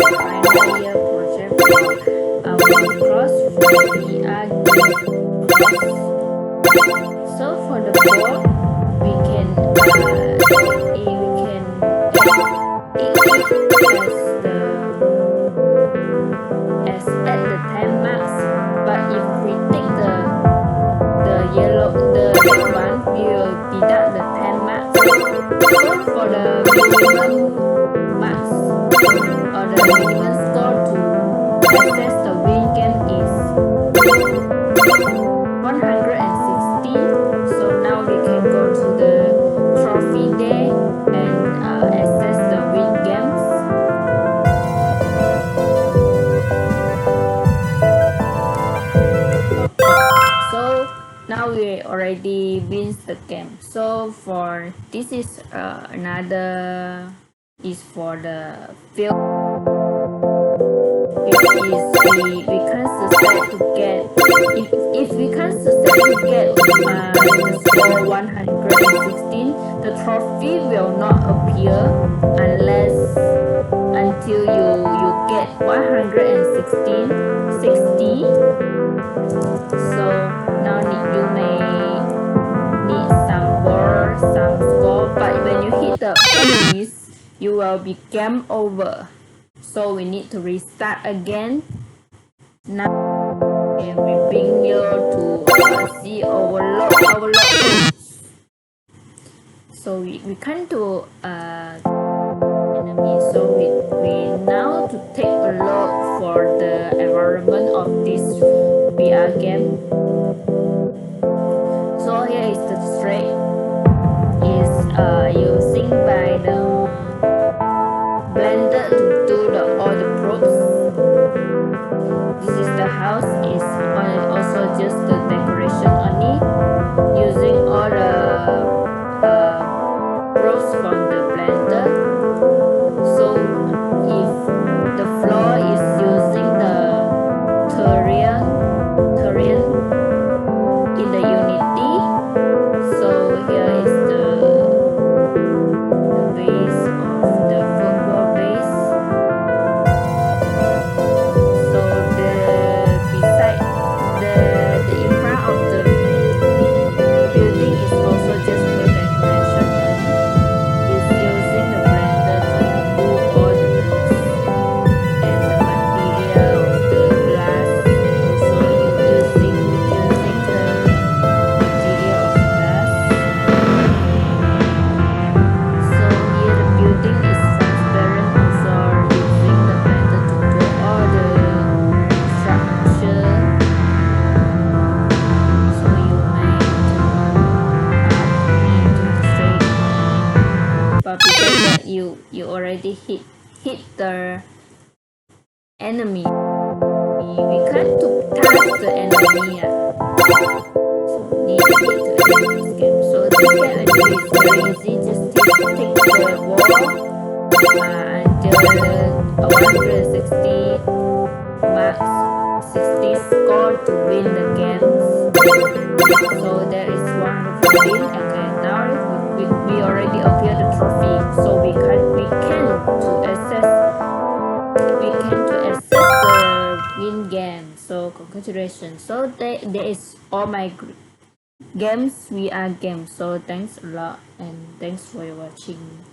final year project for our cross VR cross. So for the board, we can as at the 10 marks, but if we take the red one, we will deduct the 10 marks. So for the minimum marks or the minimum score to access the win game is 116. So now we can go to the trophy day and access the win games. So now we already win the game. So for this is another is for the field, which is we can succeed to get if we can succeed to get the score 116, the trophy will not appear until you get 160. So now you may need some score, but when you hit the enemies, you will be game over. So we need to restart again. Now we bring you to see overload. So we can do enemy. So we now to take a look for the environment of this VR game. So here is the street is using by the blender to do all the props. This is the house is also just the decoration only, using all the props from the blender. So if the floor is using the terrain in the Unity. So here is the base of the football base. So beside the in front of the building is also just for decoration. It's using the blender to remove all the bricks and the material of the glass. Also using the material of glass. So here the building is transparent, also using the blender to do all the structure. So you may into the straight, but because that you already hit the enemy, we can't to touch the enemy. So need to hit the enemy's game. So this game actually is very easy. Just take the ball until 160 marks, 60 score to win the games. So there is one win. Okay, now we already appear the trophy. So we can to access the win game. So congratulations. So there is all my games VR games. So thanks a lot and thanks for watching.